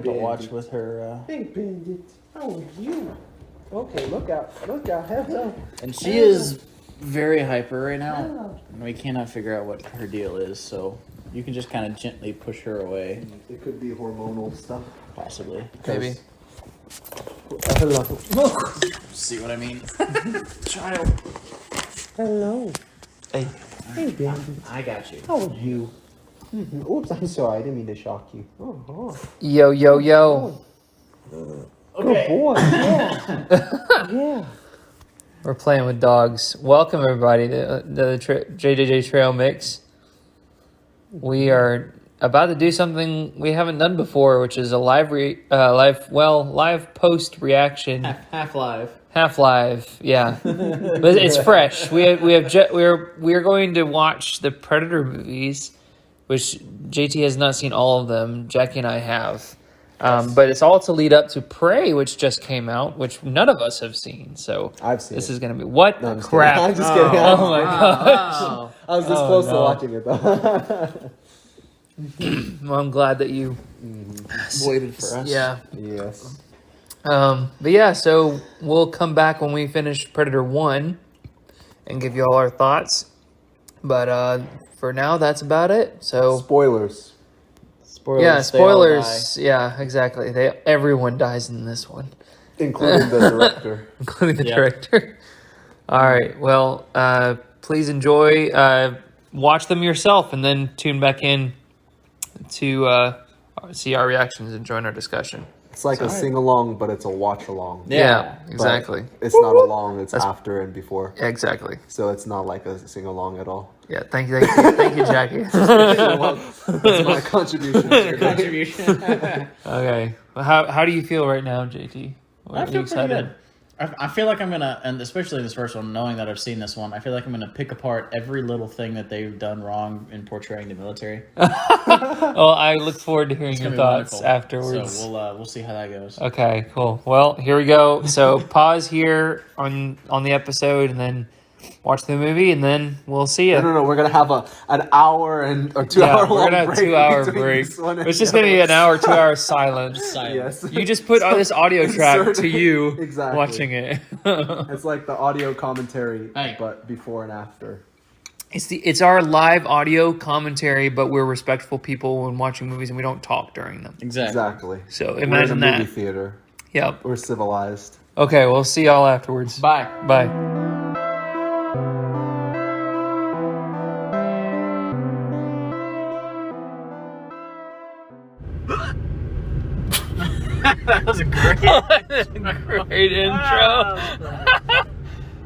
Watch with her. Hey, Bandit, how are you? Okay, look out, heads up. And she is very hyper right now. And we cannot figure out what her deal is, so you can just kind of gently push her away. It could be hormonal stuff. Possibly. Maybe. Hello. See what I mean? Child. Hello. Hey. Hey, Bandit. I got you. How are you? Oops, I'm sorry. I didn't mean to shock you. Oh. Yo. Okay. Okay. Good boy. Yeah. Yeah. We're playing with dogs. Welcome, everybody, to the JJJ Trail Mix. We are about to do something we haven't done before, which is a live post reaction. Half live. Half live, yeah, but it's fresh. We're going to watch the Predator movies, which JT has not seen all of them. Jackie and I have, but it's all to lead up to Prey, which just came out, which none of us have seen. So I've seen this it. is going to be what No, I'm just crap? kidding. I'm just kidding. Oh my gosh! I was this close to watching it though. Well, I'm glad that you Waited for us. Yeah. Yes. But yeah, so we'll come back when we finish Predator 1 and give you all our thoughts. But for now, that's about it. So Spoilers. Spoilers. yeah, they all spoilers. Yeah, exactly. Everyone dies in this one, Including the director. including the Yeah. director. All right. Well, please enjoy. Watch them yourself, and then tune back in to see our reactions and join our discussion. It's like a sing-along, but it's a watch-along. Yeah, exactly. But it's not along, it's after and before. Exactly. So it's not like a sing-along at all. Yeah. Thank you, Jackie. That's my contribution. die. Your contribution. Okay. Well, how do you feel right now, JT? I feel pretty good. I feel like I'm gonna, and especially this first one, knowing that I've seen this one, I feel like I'm gonna pick apart every little thing that they've done wrong in portraying the military. Well, I look forward to hearing It's your gonna be thoughts wonderful. afterwards. So we'll see how that goes. Okay, cool. Well, here we go. So pause here on the episode, and then watch the movie, and then we'll see you. No. We're gonna have an hour or 2 hour long we're gonna have break. a 2 hour between break. this one and It's just the gonna be other an hour, 2 hour silence. Yes. You just put on this audio track Insert- to you Exactly. watching it. It's like the audio commentary, Hey. but before and after. It's our live audio commentary, but we're respectful people when watching movies, and we don't talk during them. Exactly. So We're in a imagine movie that. theater. Yep. We're civilized. Okay, we'll see y'all afterwards. Bye. Bye. That was a great, Great intro.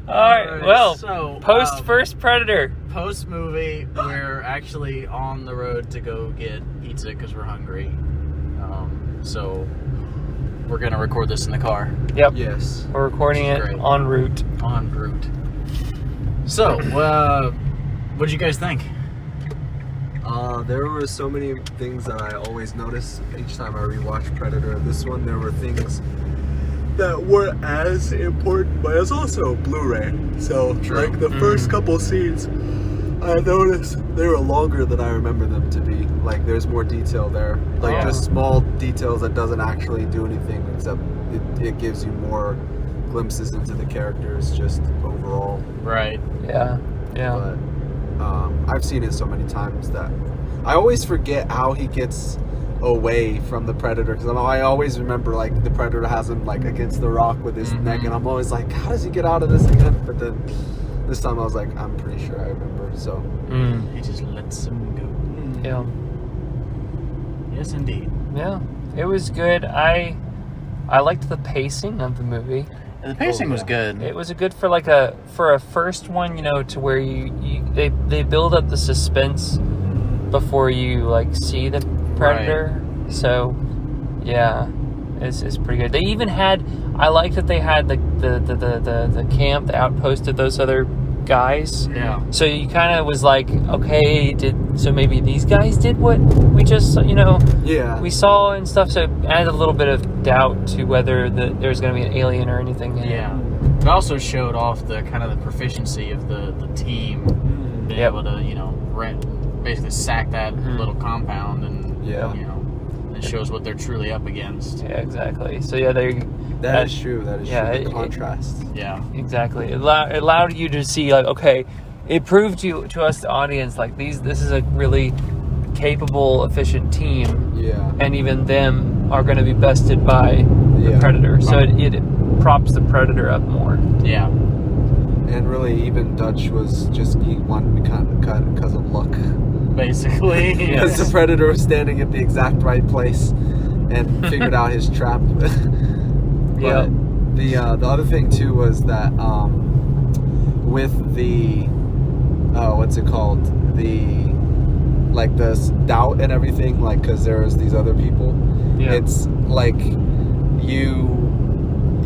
All right, well, so, post first Predator. Post movie, we're actually on the road to go get pizza because we're hungry. So we're gonna record this in the car. Yep. Yes. We're recording it Great. en route. En route. So, what did you guys think? There were so many things that I always notice each time I rewatch Predator. This one, there were things that weren't as important, but it's also Blu-ray. So, True. like the first couple scenes, I noticed they were longer than I remember them to be. Like, there's more detail there. Like, Yeah. just small details that doesn't actually do anything, except it gives you more glimpses into the characters just overall. Right. Yeah. Yeah. But I've seen it so many times that I always forget how he gets away from the Predator, because I always remember like the Predator has him like against the rock with his neck, and I'm always like, how does he get out of this again? But then this time I was like, I'm pretty sure I remember. So He just lets him go. Yeah. Yes, indeed. Yeah. It was good. I liked the pacing of the movie. And the pacing was good. It was a good for a first one, to where they build up the suspense before you like see the Predator. Right. So yeah, it's pretty good. They even had I like that they had the camp, the outpost of those other guys. Yeah. So you kind of was like, okay, so maybe these guys did what we just, Yeah. we saw and stuff. So it added a little bit of doubt to whether there's going to be an alien or anything. Yeah. It also showed off the kind of the proficiency of the team being Yep. able to, basically sack that little compound and, it shows what they're truly up against. Yeah, exactly. So yeah, That is true. That is yeah, true. The contrast. Yeah. exactly. It allowed you to see, like, okay, it proved to us, the audience, like this is a really capable, efficient team, Yeah. and even them are going to be bested by the Yeah. Predator. So it props the Predator up more. Yeah. And really, even Dutch was just he wanted to kind of cut because of luck. Basically. Because the Predator was standing at the exact right place and figured out his trap. Yeah. But the other thing too was that with the what's it called, the doubt and everything, like, because there's these other people. Yeah. It's like you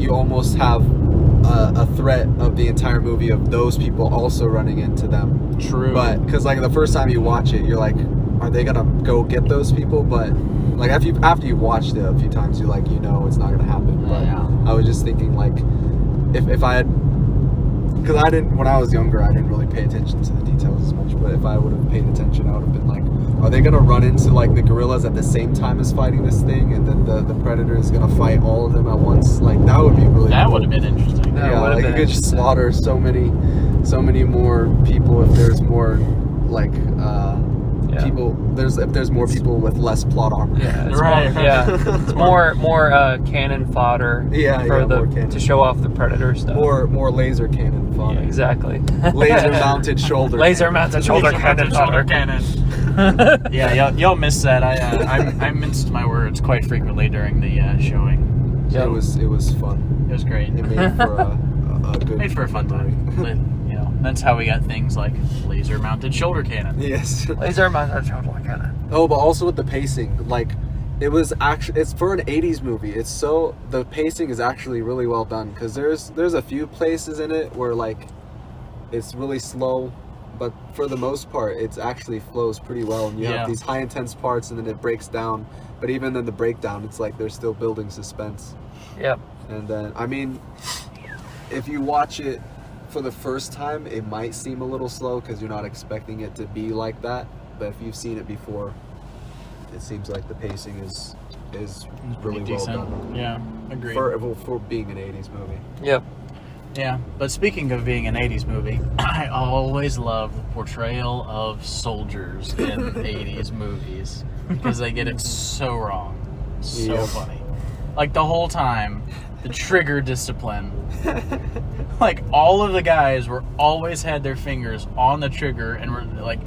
almost have a threat of the entire movie of those people also running into them. True. But because like the first time you watch it, you're like, are they gonna go get those people? But like after you watched it a few times, you're like, it's not gonna happen. But Yeah. I was just thinking, like, if I had, because when I was younger, I didn't really pay attention to the details as much. But if I would have paid attention, I would have been like, are they gonna run into like the gorillas at the same time as fighting this thing, and then the Predator is gonna fight all of them at once? Like, that would be really That cool. would have been interesting. That Yeah, would've like been you could just interesting. slaughter so many more people if there's more like people. If there's more people with less plot armor. Yeah, it's Right. more, yeah. It's more cannon fodder to show off the Predator stuff. More laser cannon fodder. Yeah, exactly. Laser mounted shoulder. Laser mounted shoulder cannon fodder. Yeah, y'all missed that. I minced my words quite frequently during the showing. Yep. It was fun. It was great. It made for a good. Made for a fun time. But, that's how we got things like laser-mounted shoulder cannon. Yes. Laser mounted shoulder cannon. Oh, but also with the pacing, like, it's for an 80s movie. The pacing is actually really well done, because there's a few places in it where, like, it's really slow, but for the most part, it actually flows pretty well, and you have these high intense parts, and then it breaks down. But even in the breakdown, it's like they're still building suspense. Yep. And then, I mean, if you watch it for the first time, it might seem a little slow because you're not expecting it to be like that. But if you've seen it before, it seems like the pacing is really well done. Yeah, agreed. For being an 80s movie. Yep. Yeah, but speaking of being an 80s movie, I always love the portrayal of soldiers in 80s movies because they get it so wrong. So Yeah. funny. Like, the whole time, the trigger discipline. Like, all of the guys always had their fingers on the trigger and were like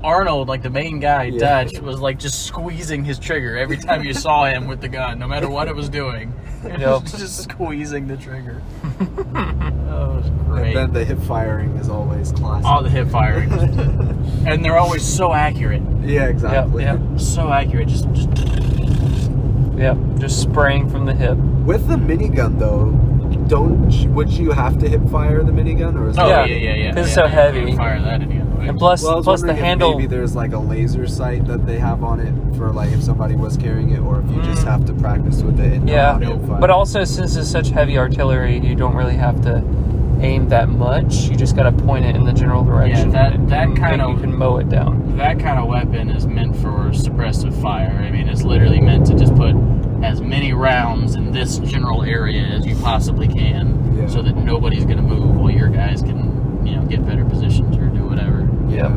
Arnold, like the main guy, Dutch, was like just squeezing his trigger every time you saw him with the gun, no matter what it was doing. It was just squeezing the trigger. Oh, it was great. And then the hip firing is always classic. All the hip firing. And they're always so accurate. Yeah, exactly. Yep. So accurate. Yep. Just spraying from the hip. With the minigun, though, would you have to hip fire the minigun, or is Oh, that yeah. Because it's so heavy. You fire that any other way. And plus Well, I was the wondering if handle. maybe there's like a laser sight that they have on it for like if somebody was carrying it, or if you just have to practice with it and know how to hip fire. But also, since it's such heavy artillery, you don't really have to aim that much. You just got to point it in the general direction. Yeah, and you can mow it down. That kind of weapon is meant for suppressive fire. I mean, it's literally meant to just put as many rounds in this general area as you possibly can, so that nobody's going to move while your guys can, get better positions or do whatever. Yep.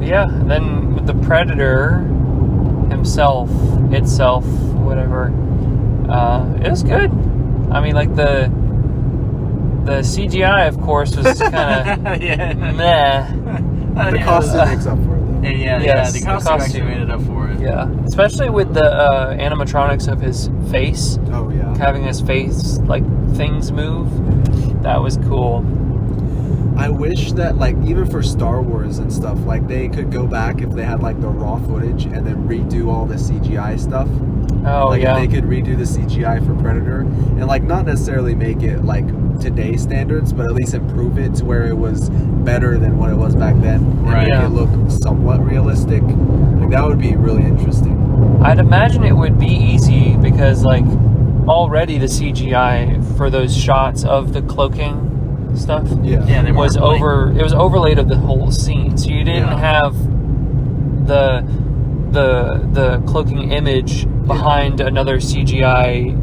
Yeah, and then with the Predator itself, whatever, it was good. I mean, like the CGI, of course, was kind of meh. The costume makes up for it, though. Yeah, the costume actually made it up for it. Yeah, especially with the animatronics of his face, Oh, yeah. having his face, like, things move. That was cool. I wish that, like, even for Star Wars and stuff, like, they could go back if they had, like, the raw footage and then redo all the CGI stuff. Oh, like yeah. if they could redo the CGI for Predator and like not necessarily make it like today's standards, but at least improve it to where it was better than what it was back then, and Right. make Yeah. it look somewhat realistic. Like that would be really interesting. I'd imagine it would be easy because, like, already the CGI for those shots of the cloaking stuff Yeah, they was weren't, like- it was overlaid of the whole scene, so you didn't Yeah. have the cloaking image behind another CGI,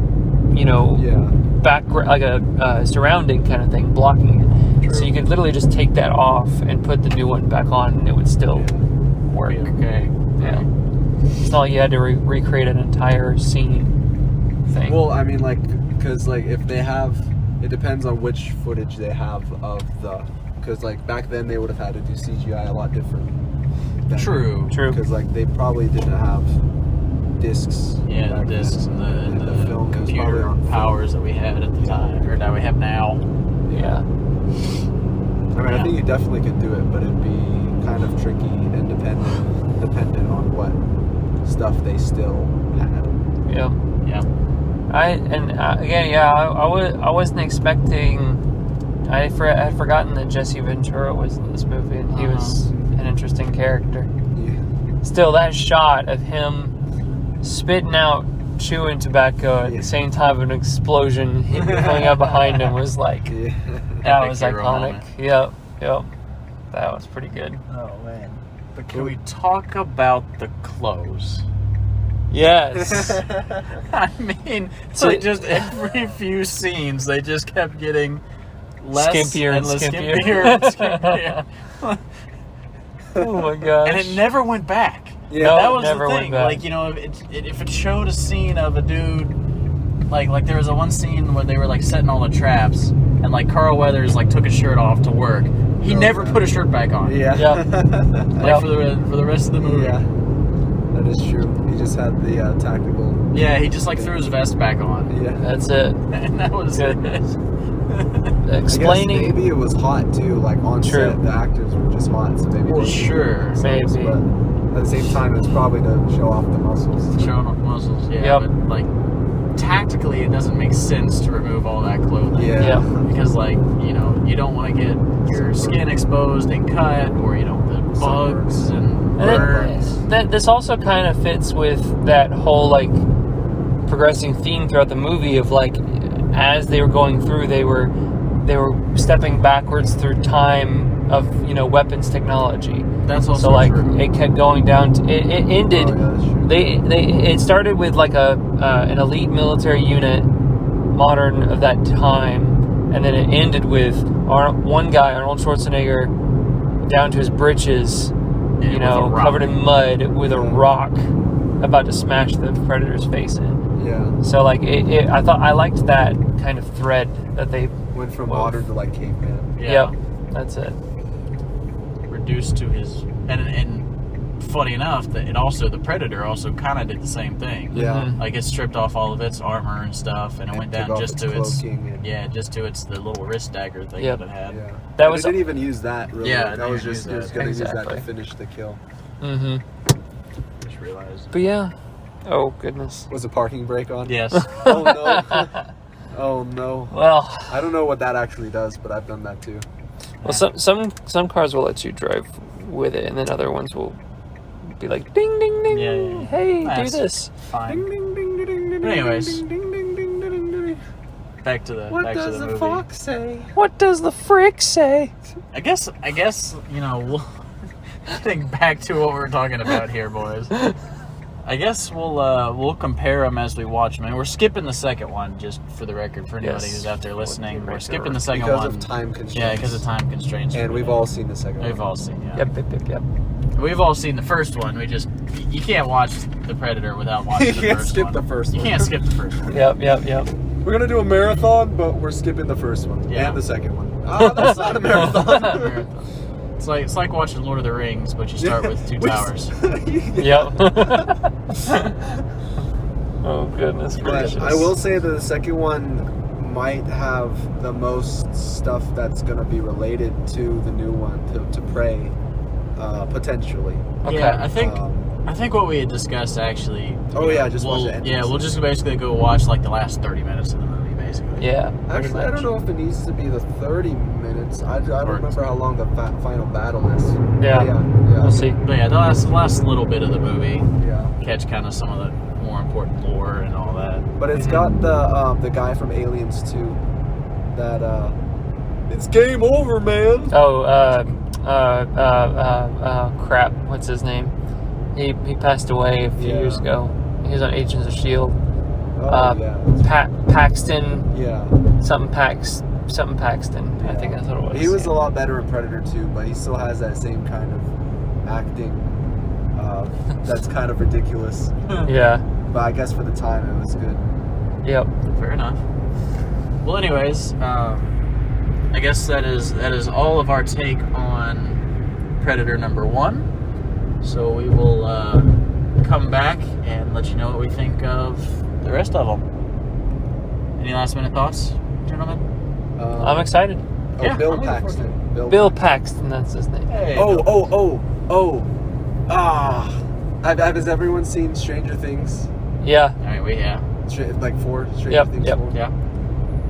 Yeah. background, like a surrounding kind of thing blocking it. True. So you could literally just take that off and put the new one back on, and it would still work. Be okay. Yeah. It's not like you had to recreate an entire scene thing. Well, I mean, like, because like if they have, it depends on which footage they have of the, because like back then they would have had to do CGI a lot different. True. Because like they probably didn't have discs. Yeah, back the discs then. and the film was probably computer on film. powers that we had at the time, or that we have now. yeah. I mean, I think you definitely could do it, but it'd be kind of tricky and dependent on what stuff they still had. Yeah. Yeah. I wasn't expecting. I had forgotten that Jesse Ventura was in this movie, and he was an interesting character. Yeah. Still, that shot of him spitting out chewing tobacco at the same time of an explosion coming up behind him was like, Yeah. that Epic was hero iconic. moment. Yep. That was pretty good. Oh man. But can we talk about the clothes? Yes. I mean, it's like just every few scenes, they just kept getting less Skimpier and less skimpier. skimpier and skimpier. Oh my gosh. And it never went back. Yeah. No, That was never the went thing. back. Like, if it showed a scene of a dude, like there was one scene where they were like setting all the traps, and like Carl Weathers like took his shirt off to work. He never put his shirt back on. Yeah. Yep. Like for the rest of the movie. Yeah. That is true. He just had the tactical. Yeah, he just like threw his vest back on. Yeah. That's it. And that was it. I guess Explaining. maybe it was hot too. Like on True. set, the actors were just hot, so maybe. Well, they- sure. Maybe. But at the same time, it's probably to show off the muscles. Showing off muscles, yeah. Yep. But like tactically, it doesn't make sense to remove all that clothing. Yeah. Yeah. Because like you don't want to get your skin exposed and cut, or the bugs and burns. This also kind of fits with that whole like progressing theme throughout the movie of like as they were going through, they were stepping backwards through time of weapons technology. That's also So like true. it kept going down. It ended. Oh, yeah, that's true. It started with like an elite military unit, modern of that time, and then it ended with one guy, Arnold Schwarzenegger, down to his britches, Yeah, with a rock. covered in mud with a rock, about to smash the Predator's face in. Yeah. So like I liked that kind of thread that they. Went from Well, modern to like caveman. Yeah. Yep, that's it. Reduced to his and funny enough that the Predator also kind of did the same thing. Yeah. Mhm. Like it stripped off all of its armor and stuff, and it went took down off just its to its cloaking and- the little wrist dagger thing Yep. that it had. Yeah. That And was- They didn't even use that. Really. Yeah, That they was didn't just use it was that. gonna use that Exactly. to finish the kill. Mm-hmm. Just realized. But yeah. Oh goodness. Was a parking brake on? Yes. Oh no. Oh no. Well. I don't know what that actually does, but I've done that too. Well, some cars will let you drive with it, and then other ones will be like ding ding ding. Yeah, yeah, yeah. Hey, That's do this. Fine. Ding, ding, ding, ding, ding, ding, Anyways. ding, ding, ding, ding, ding, ding, ding. Back to the What back to does the the movie. fox say? What does the frick say? I guess we'll think back to what we're talking about here, boys. I guess we'll compare them as we watch them. And we're skipping the second one, just for the record, for anybody Yes. who's out there listening. We're Right skipping there. the second Because one. of time constraints. Yeah, because of time constraints. And we've all seen the second one. We've all seen, yeah. Yep. We've all seen the first one. You can't watch The Predator without watching You the can't first skip one. the first You one. can't skip the first one. Yep. We're gonna do a marathon, but we're skipping the first one Yeah. and the second one. Ah, that's not a marathon. Marathon. It's like watching Lord of the Rings, but you start with two towers. Yep. Oh goodness But gracious. I will say that the second one might have the most stuff that's gonna be related to the new one, to Prey, potentially. Okay. Yeah, I think I think what we had discussed actually. Oh yeah, just watch we'll, the end. yeah, we'll just basically go watch like the last 30 minutes of the movie, basically. Yeah. pretty Actually, I much. don't know if it needs to be the 30 minutes. I don't Or- remember how long the final battle is. Yeah. Yeah. We'll see. But yeah, the last little bit of the movie, Yeah. catch kind of some of the more important lore and all that. But it's got the guy from Aliens too. That it's game over, man. Oh, crap. What's his name? He passed away a few Yeah. years ago. He was on Agents of S.H.I.E.L.D. Oh yeah. Paxton, Yeah. something Paxton. I think that's what it was. He was yeah. a lot better in Predator 2, but he still has that same kind of acting. That's kind of ridiculous. Yeah. But I guess for the time it was good. Yep. Fair enough. Well, anyways, I guess that is all of our take on Predator #1. So we will come back and let you know what we think of the rest of them. Any last minute thoughts, gentlemen? I'm excited. Oh, Yeah, Bill I'm looking forward Paxton. Bill Paxton, that's his name. Hey. Has everyone seen Stranger Things? Yeah. All right, yeah. Like 4? Stranger Yep, Things yep. 4? Yeah.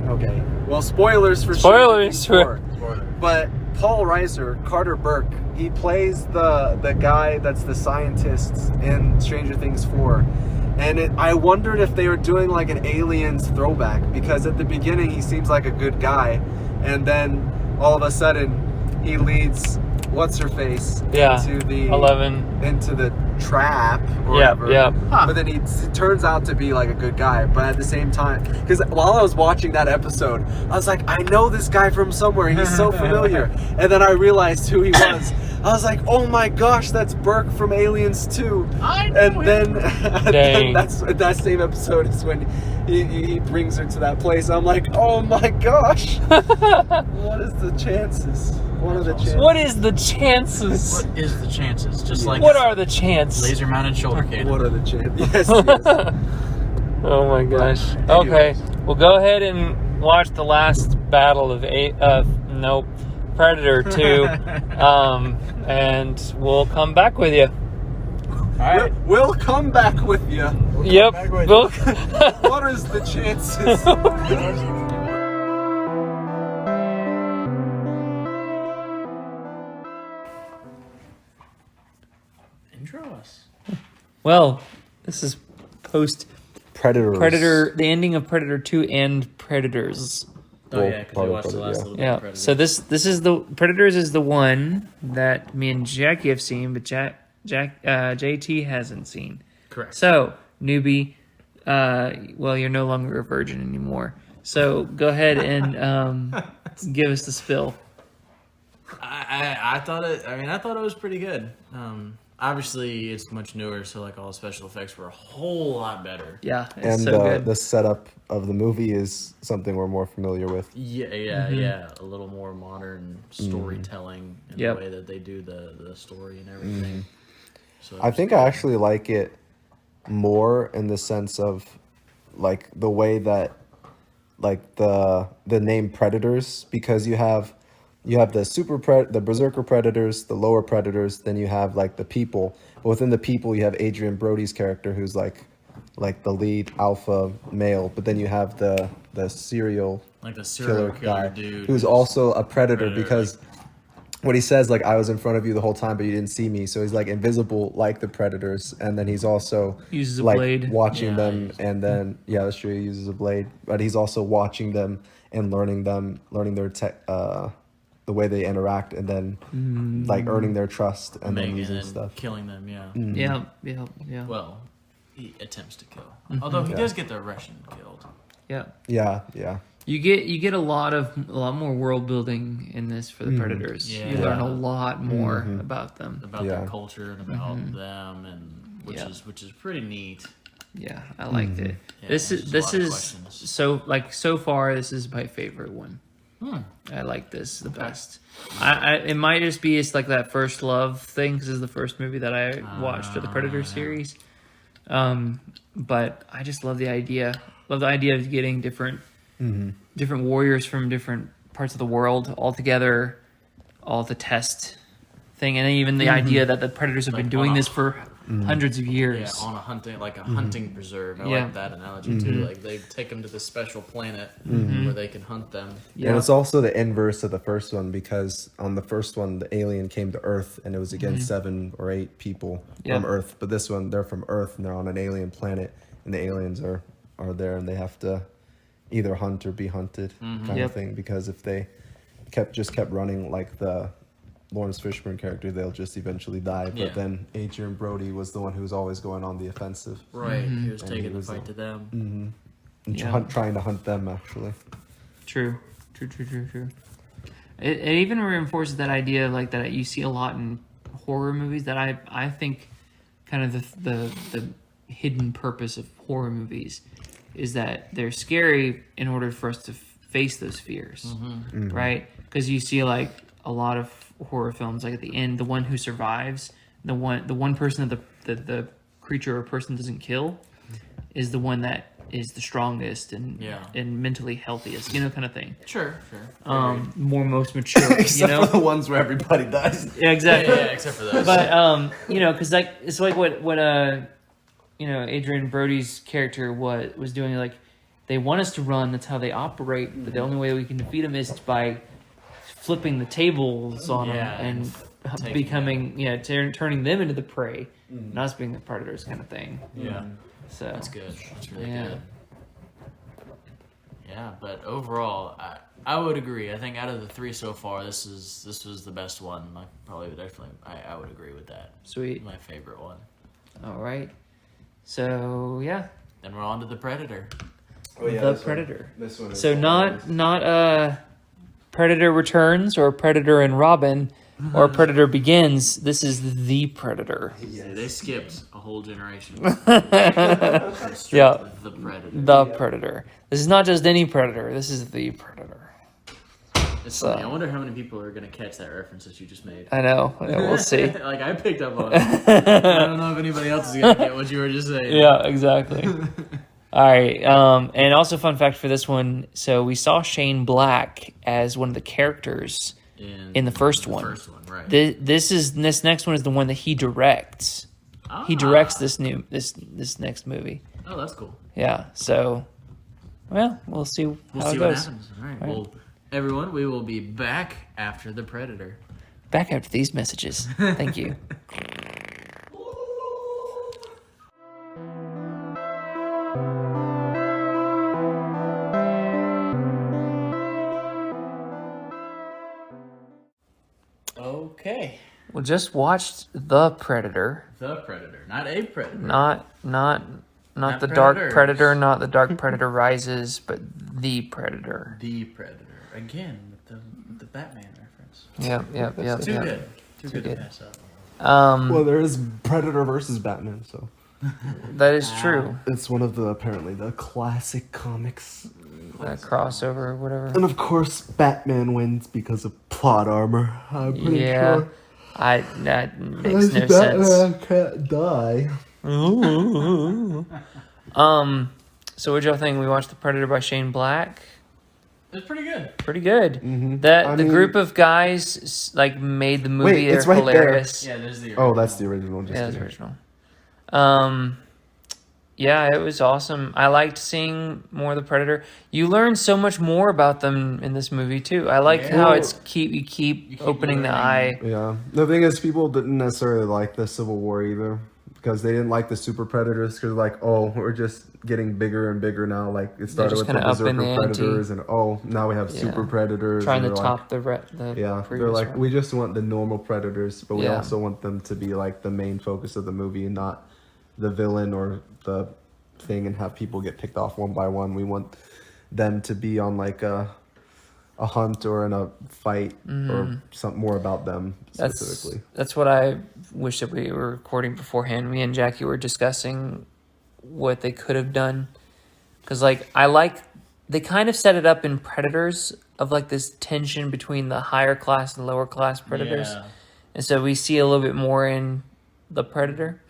Okay. Well, spoilers for Spoilers Stranger Things 4. Spoiler. But Paul Reiser, Carter Burke, he plays the guy that's the scientist in Stranger Things 4. And I wondered if they were doing like an Aliens throwback, because at the beginning he seems like a good guy, and then all of a sudden he leads what's-her-face Yeah. into the 11. into the trap or Yep, whatever. yep. But then he turns out to be like a good guy. But at the same time, because while I was watching that episode, I was like, I know this guy from somewhere. He's so familiar. And then I realized who he was. I was like, oh my gosh, that's Burke from Aliens 2. I know And then, Dang. then that same episode is when he brings her to that place. I'm like, oh my gosh. What is the chances? What are the chances? What is the chances? What is the chances? Just like What are the chances? laser mounted shoulder cannon. What are the chances? Yes, yes. Oh my gosh. Anyways. Okay, well go ahead and watch the last battle of Predator 2, and we'll come back with you. All right. We'll come back with you. Yep. back with We'll- What is the chances? Intro us. well, this is post Predator. the ending of Predator 2 and Predators. Oh yeah, because we Probably watched the last yeah. little bit. Yeah. of Predator. So this is the Predators is the one that me and Jackie have seen, but JT hasn't seen. Correct. So newbie, well, you're no longer a virgin anymore. So go ahead and give us the spill. I thought it. I mean, I thought it was pretty good. Obviously, it's much newer, so like all the special effects were a whole lot better. Yeah, it's And so good. the setup of the movie is something we're more familiar with. Yeah, yeah. A little more modern storytelling in Yep. the way that they do the story and everything. So I think I actually like it more in the sense of like the way that like the name Predators, because you have the berserker predators, the lower predators, then you have like the people. But within the people you have Adrian Brody's character, who's like the lead alpha male, but then you have the serial like the serial killer guy dude who's also a predator, Predator, because what he says, like, I was in front of you the whole time, but you didn't see me. So he's like invisible, like the predators, and then he's also Uses a like blade. watching Yeah, them, and then that's true. He uses a blade, but he's also watching them and learning their tech, the way they interact, and then like earning their trust and then making using and stuff. killing them. Yeah. Yeah. Well, he attempts to kill, although he does get the Russian killed. Yeah. Yeah. You get a lot more world building in this for the Predators. Yeah. You learn a lot more about them. About Yeah. their culture and about them, and which Yeah. is pretty neat. Yeah, I liked it. Yeah, This there's is a lot of questions. so far this is my favorite one. I like this the Okay. best. I it might just be it's like that first love thing because it's the first movie that I watched for the Predator series. But I just love the idea. Love the idea of getting different warriors from different parts of the world all together, all to test thing, and then even the idea that the Predators have been Like doing on a- this for hundreds of Yeah, years. on a hunting preserve. I Yeah. like that analogy too. Like they take them to this special planet where they can hunt them. Yeah. And it's also the inverse of the first one, because on the first one the alien came to Earth and it was against 7 or 8 people from Earth. But this one, they're from Earth and they're on an alien planet, and the aliens are there and they have to either hunt or be hunted, kind of thing. Because if they kept running like the Lawrence Fishburne character, they'll just eventually die. But then Adrian Brody was the one who was always going on the offensive. Right. He was And taking he the was fight to them. And trying to hunt them, actually. True. It even reinforces that idea, like that you see a lot in horror movies. That I think, kind of the hidden purpose of horror movies is that they're scary in order for us to face those fears, right? Because you see like a lot of horror films, like at the end, the one who survives, the one person that the creature or person doesn't kill, is the one that is the strongest and mentally healthiest, kind of thing. Sure. Most mature, Except for the ones where everybody dies. Yeah, exactly. Yeah, except for those. But because like it's like what Adrian Brody's character was doing. Like they want us to run. That's how they operate. But the only way we can defeat them is by flipping the tables on them and becoming turning them into the prey, not us being the predators, kind of thing. Yeah. So that's good. That's really good. Yeah, but overall, I would agree. I think out of the 3 so far, this was the best one. Like probably definitely, I would agree with that. Sweet. My favorite one. All right. So yeah. Then we're on to the Predator. Oh, yeah, The Predator. This one is So not Predator Returns or Predator and Robin or Predator Begins. This is The Predator. Yeah, they skipped a whole generation. Yeah. The Predator. The Predator. This is not just any Predator. This is The Predator. It's funny. I wonder how many people are going to catch that reference that you just made. I know. Yeah, we'll see. Like, I picked up on it. I don't know if anybody else is going to get what you were just saying. Yeah, exactly. All right. And also, fun fact for this one. So we saw Shane Black as one of the characters in the first one. The first one, right. This next one is the one that he directs. He directs this next movie. Oh, that's cool. Yeah. So, well, we'll see how We'll it see goes. what happens. All right. Well, everyone, we will be back after the Predator. Back after these messages. Thank you. Okay. We just watched The Predator. The Predator, not a Predator. Not the Predators. Dark Predator, not the Dark Predator Rises, but The Predator. The Predator. Again, with the Batman reference. Yep. Too yep. good. Too good to pass up. Well, there is Predator versus Batman, so That is true. it's one of apparently the classic comics. That crossover or whatever. And of course, Batman wins because of plot armor. I'm pretty Yeah. sure. That makes no Batman sense. can't die. So what y'all think? We watched The Predator by Shane Black. It's pretty good. Pretty good. Mm-hmm. The group of guys like made the movie. Wait, it's They're right there. hilarious. Yeah, there's the Oh, that's the original. Just Yeah, that's kidding. original. Yeah, it was awesome. I liked seeing more of the Predator. You learn so much more about them in this movie too. I like how it's you keep opening the eye. Yeah. The thing is, people didn't necessarily like the Civil War either, because they didn't like the super predators, because like, oh, we're just getting bigger and bigger now. Like it started just with the kinda upping berserker the ante. predators, and oh, now we have Yeah. super predators. Trying to and they're top like, the yeah, previous they're like, one. we just want the normal predators, but we Yeah. also want them to be like the main focus of the movie, and not the villain or the thing, and have people get picked off one by one. We want them to be on like a hunt or in a fight, or something more about them specifically. That's what I wish that we were recording beforehand. Me and Jackie were discussing what they could have done, because like they kind of set it up in Predators of like this tension between the higher class and lower class predators, Yeah. and so we see a little bit more in the Predator.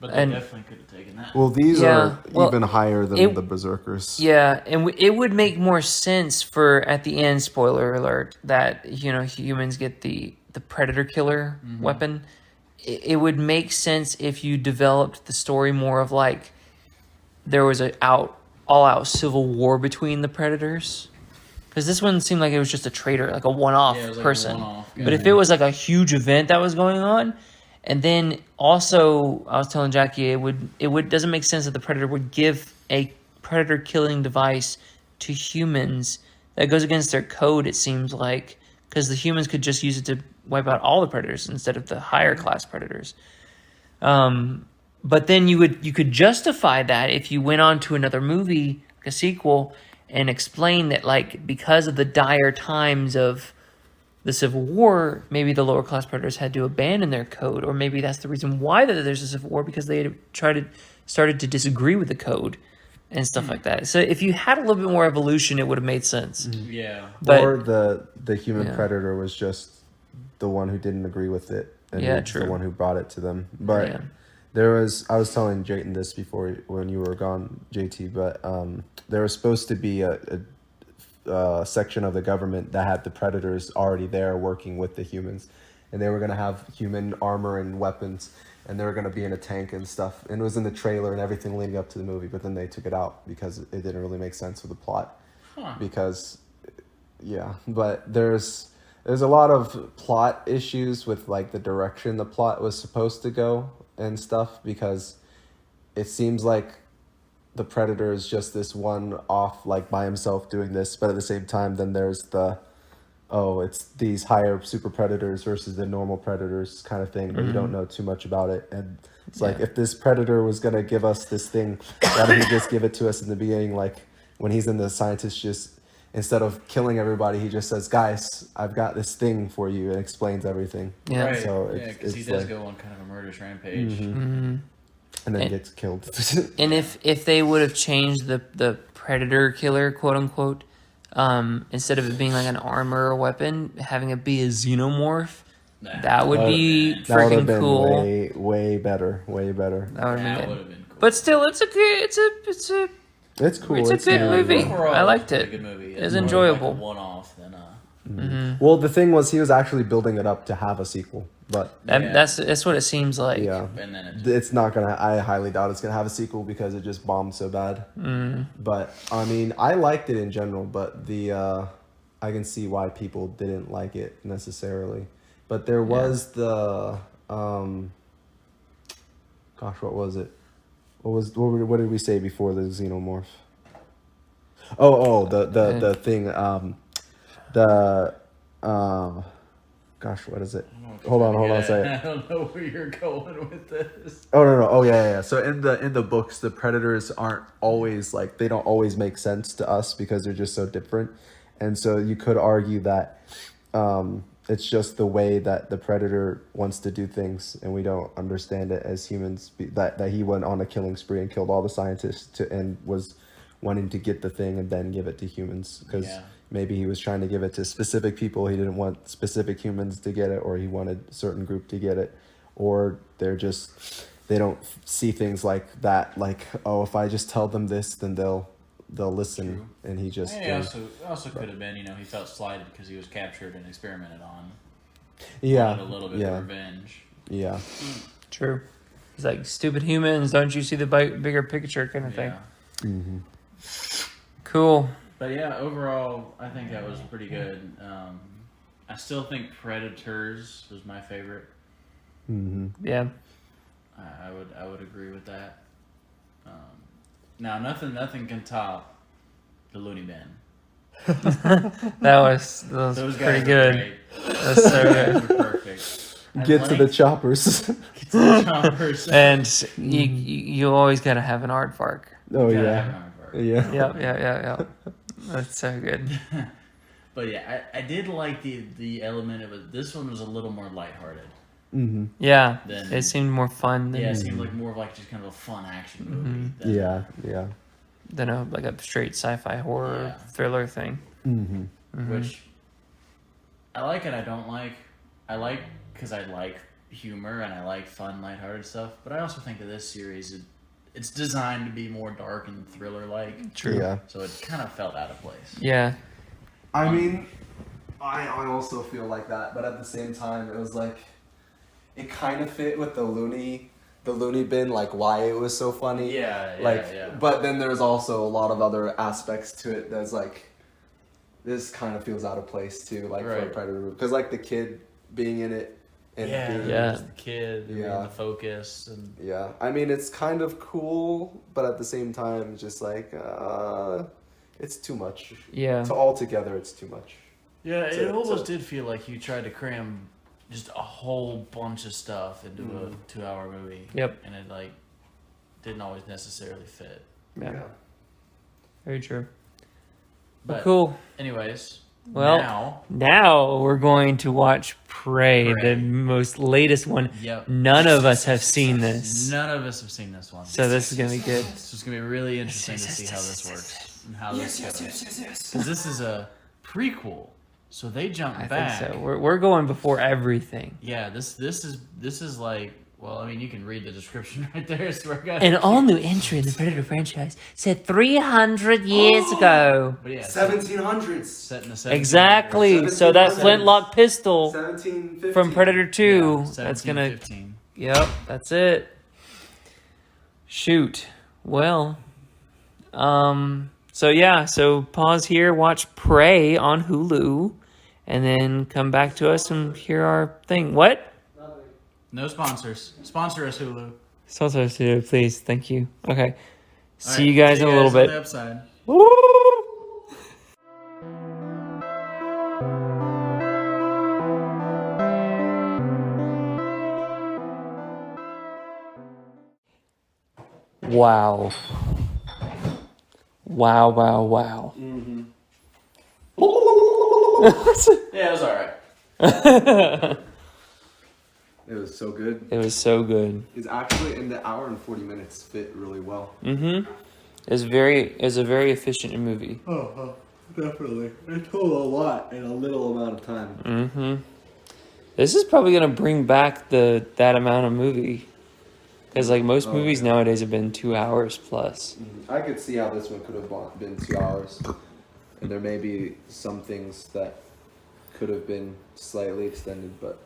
But they And- definitely could have taken that. Well, these Yeah, are well, even higher than it- the berserkers. Yeah, and it would make more sense for at the end. Spoiler alert! That humans get the predator killer weapon, it would make sense if you developed the story more of like there was a all-out civil war between the Predators. Because this one seemed like it was just a traitor, like a one-off person. But if it was like a huge event that was going on, and then also I was telling Jackie, it would doesn't make sense that the Predator would give a predator killing device to humans that goes against their code. It seems like because the humans could just use it to wipe out all the predators instead of the higher class predators. But then you could justify that if you went on to another movie, like a sequel, and explain that like because of the dire times of the Civil War, maybe the lower class predators had to abandon their code, or maybe that's the reason why that there's a Civil War because they had started to disagree with the code and stuff like that. So if you had a little bit more evolution, it would have made sense. Yeah. But, or the human predator was just the one who didn't agree with it, and he was the one who brought it to them. But I was telling Jayton this before when you were gone, JT, but there was supposed to be a section of the government that had the predators already there working with the humans, and they were going to have human armor and weapons, and they were going to be in a tank and stuff, and it was in the trailer and everything leading up to the movie, but then they took it out because it didn't really make sense with the plot. Because but there's a lot of plot issues with like the direction the plot was supposed to go and stuff, because it seems like the Predator is just this one off, like by himself doing this, but at the same time then there's it's these higher super predators versus the normal predators kind of thing, but you don't know too much about it. And it's like, if this predator was going to give us this thing, why didn't he just give it to us in the beginning? Like when he's in the scientist, just instead of killing everybody, he just says, guys, I've got this thing for you, and explains everything. Yeah. Right. So because he does go on kind of a murderous rampage. And then gets killed. And if they would have changed the predator killer, quote unquote, instead of it being like an armor or weapon, having it be a xenomorph, that would be freaking cool. Way better. That would have been cool. But still, it's cool. It's a good movie. Overall, I liked it. It's a good movie. It's enjoyable. Like a one-off than Well, the thing was, he was actually building it up to have a sequel, but that's what it seems like. yeah, and then it's not gonna. I highly doubt it's gonna have a sequel because it just bombed so bad. But I mean, I liked it in general, but I can see why people didn't like it necessarily. But there was the what was it? What did we say before the xenomorph? The thing. What is it? Hold on a second. I don't know where you're going with this. Oh no. Oh yeah. So in the books, the predators aren't always like, they don't always make sense to us because they're just so different, and so you could argue that it's just the way that the predator wants to do things, and we don't understand it as humans. That he went on a killing spree and killed all the scientists and was wanting to get the thing and then give it to humans, because maybe he was trying to give it to specific people. He didn't want specific humans to get it, or he wanted a certain group to get it, or they don't see things like that. Like, oh, if I just tell them this, then they'll listen. True. And he just also could have been, he felt slighted because he was captured and experimented on. Yeah, wanted a little bit of revenge. Yeah, true. It's like, stupid humans, don't you see the bigger picture kind of thing. Mm-hmm. Cool. But yeah, overall, I think that was pretty good. I still think Predators was my favorite. Mm-hmm. Yeah. I would agree with that. Now, nothing can top the Looney Bin. that was Those pretty guys good. Great. That's so good. They were perfect. Get to the choppers. And you always gotta have an aardvark. Oh yeah. Yeah. That's so good. But yeah, I did like the element of it. This one was a little more lighthearted. Mm-hmm. Yeah, it seemed more fun. It seemed like more of like just kind of a fun action movie. Than a straight sci-fi horror thriller thing. Mm-hmm. Mm-hmm. Which I like and I don't like. I like because I like humor and I like fun, lighthearted stuff. But I also think that this series it's designed to be more dark and thriller-like. True. Yeah. So it kind of felt out of place. Yeah. I mean, I also feel like that, but at the same time, it was like, it kind of fit with the loony bin, like why it was so funny. But then there's also a lot of other aspects to it that's like, this kind of feels out of place too, like for a Predator movie, because like the kid being in it and just the kid being the focus and I mean it's kind of cool, but at the same time just like it's too much. So altogether it's too much. It almost did feel like you tried to cram just a whole bunch of stuff into a 2-hour movie. And it like didn't always necessarily fit. Very true. But cool. Anyways, now we're going to watch Prey, the most latest one. None of us have seen this. None of us have seen this one. So this is going to be good. So it's going to be really interesting to see how this works and how this goes. Because this is a prequel. So they jump back. Think so. We're going before everything. Yeah, this is like, well, I mean, you can read the description right there. So an all-new entry in the Predator franchise set 300 years ago. But 1700s. Set in the exactly. So that flintlock pistol from Predator 2, that's going to... 15. Yep, that's it. Shoot. Well, so pause here, watch Prey on Hulu, and then come back to us and hear our thing. What? No sponsors. Sponsor us, Hulu. Sponsor us, Hulu, please. Thank you. Okay. See you guys in a little bit. On the upside. Wow. Wow. Mm-hmm. Yeah, it was alright. It was so good. It was so good. It's actually in the hour and 40 minutes fit really well. Mm-hmm. It's a very efficient movie. Oh, definitely. It told a lot in a little amount of time. Mm-hmm. This is probably gonna bring back that amount of movie. Because like most movies nowadays have been 2 hours plus. I could see how this one could have been 2 hours. And there may be some things that could have been slightly extended, but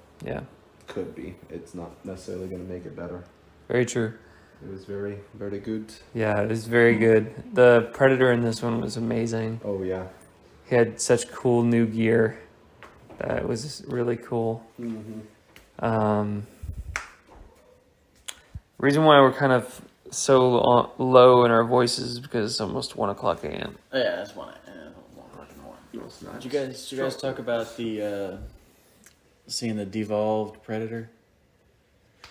could be. It's not necessarily going to make it better. Very true. It was very, very good. Yeah, it was very good. The Predator in this one was amazing. Oh, yeah. He had such cool new gear. That was really cool. Mm-hmm. Reason why we're kind of so low in our voices is because it's almost 1 o'clock a.m. Yeah, that's one. No, it's not. Did you guys talk about the seeing the devolved Predator,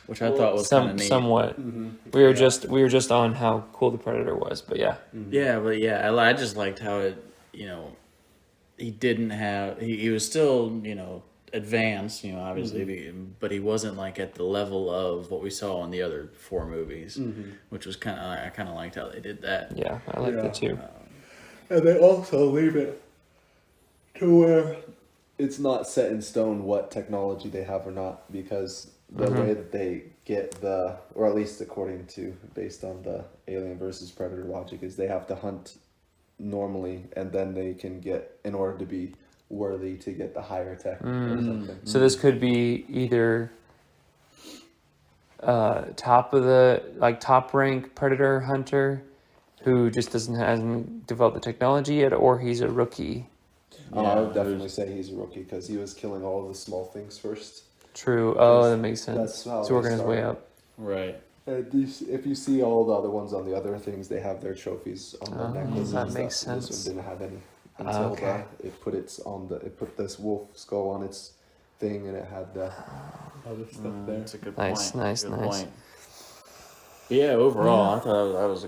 which I thought was kind of neat. Somewhat. Mm-hmm. We were just on how cool the Predator was, but yeah. Mm-hmm. I just liked how it, he didn't have he was still advanced, obviously, but he wasn't like at the level of what we saw in the other 4 movies, which was I kind of liked how they did that. Yeah, I liked it too. And they also leave it to where it's not set in stone what technology they have or not, because the way that they get or at least according to, based on the Alien versus Predator logic, is they have to hunt normally, and then they can get, in order to be worthy, to get the higher tech or something. So this could be either top rank Predator hunter who just hasn't developed the technology yet, or he's a rookie. I would definitely say he's a rookie, because he was killing all of the small things first. True. Oh, that makes sense. That's how he's working his way up. Right. And if you see all the other ones on the other things, they have their trophies on the necklaces. That makes sense. This one didn't have any until it put this wolf skull on its thing, and it had the other stuff there. That's a good Nice. point. But yeah, overall, I thought that was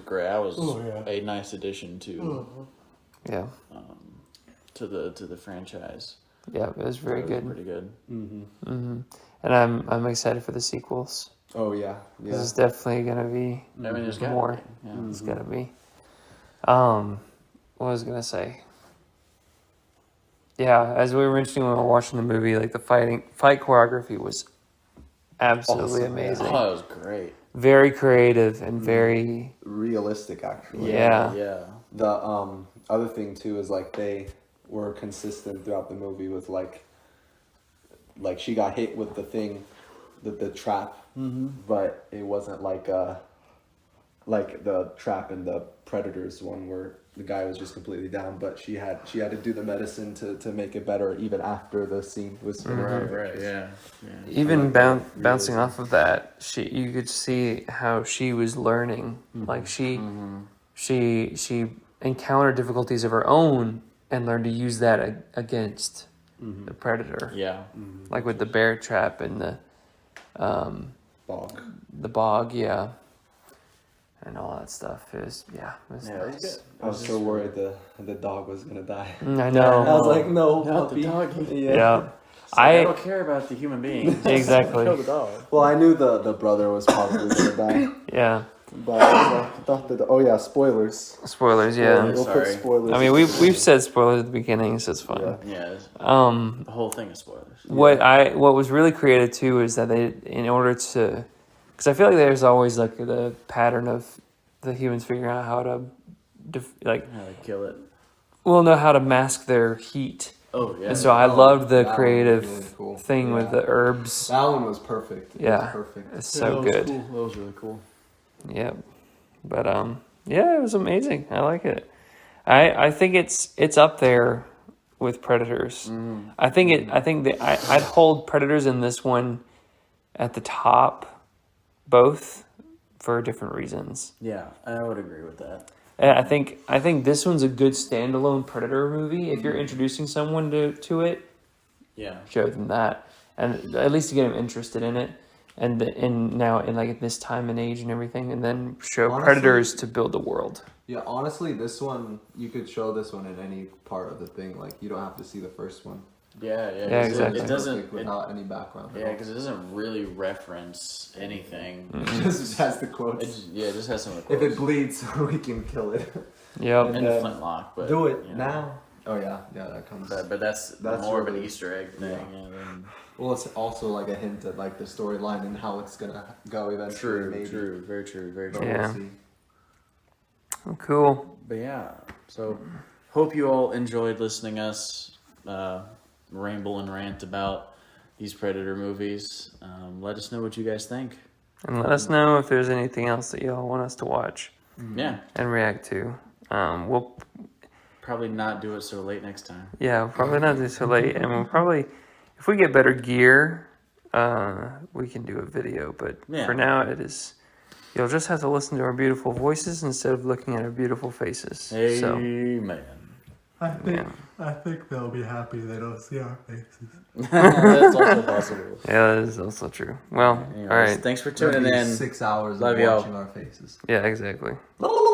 a nice addition to to the franchise. Yeah, it was very good. Pretty good. And I'm excited for the sequels. Oh yeah. This is definitely gonna be there's more. It's gonna be. What was I gonna say? Yeah, as we were mentioning when we were watching the movie, like the fight choreography was absolutely amazing. Oh, it was great. Very creative and very realistic, actually. Yeah. The other thing too is like they were consistent throughout the movie with like she got hit with the thing the trap, but it wasn't like the trap in the Predators one where the guy was just completely down, but she had to do the medicine to make it better even after the scene was finished. Right, yeah. Even bouncing off of that, you could see how she was learning. Like she encountered difficulties of her own and learned to use that against the Predator. Yeah. Like with the bear trap and the Bog. the bog, yeah. And all that stuff is it was nice. good. I was so worried the dog was gonna die. I know. I was like, no, Not puppy. the dog. Yeah. I don't care about the human being. Exactly. Kill the dog. Well, I knew the brother was probably gonna die, Yeah. but I thought that. Oh yeah, spoilers. Spoilers, yeah. We'll put Sorry. spoilers. I mean, we've said spoilers at the beginning, so it's fine. Yeah. Yeah. The whole thing is spoilers. What was really creative too is that they, in order to, because I feel like there's always like the pattern of the humans figuring out how to, How to kill it. know how to mask their heat. Oh yeah. And so I loved the that was creative really cool. thing with Yeah. the herbs. That one was perfect. It Yeah. was perfect. It's so that was good. Cool. That was really cool. Yep. But yeah, it was amazing. I like it. I think it's up there with Predators. I think I'd hold Predators in this one at the top, both for different reasons. Yeah, I would agree with that. And I think this one's a good standalone Predator movie. If you're introducing someone to it, Yeah. show them that, and at least to get them interested in it. And now in like this time and age and everything, and then show Honestly, Predators to build the world. Yeah, honestly, this one you could show this one in any part of the thing. Like you don't have to see the first one. Yeah. Yeah, exactly. It doesn't. without any background. Yeah, because it doesn't really reference anything. It just has the quotes. It just has some. If it bleeds, we can kill it. Yep. and then- flintlock, but Do it you know. now. Oh yeah, that comes. But that's more of an really- Easter egg thing. yeah. And then, Well, it's also like a hint at like the storyline and how it's gonna go eventually. Maybe. very true. But Yeah. we'll see. Oh, cool. But yeah, so hope you all enjoyed listening us ramble and rant about these Predator movies. Let us know what you guys think. And let us know if there's anything else that y'all want us to watch Yeah, and react to. We'll probably not do it so late next time. we'll probably not do so late, and we'll probably, if we get better gear, we can do a video. But Yeah. for now, you'll just have to listen to our beautiful voices instead of looking at our beautiful faces. So, Amen. I think they'll be happy they don't see our faces. That's also possible. yeah, that is also true. Well, Anyways, all right. thanks for tuning in. 6 hours Love of y'all. watching our faces. Yeah, exactly. La, la, la,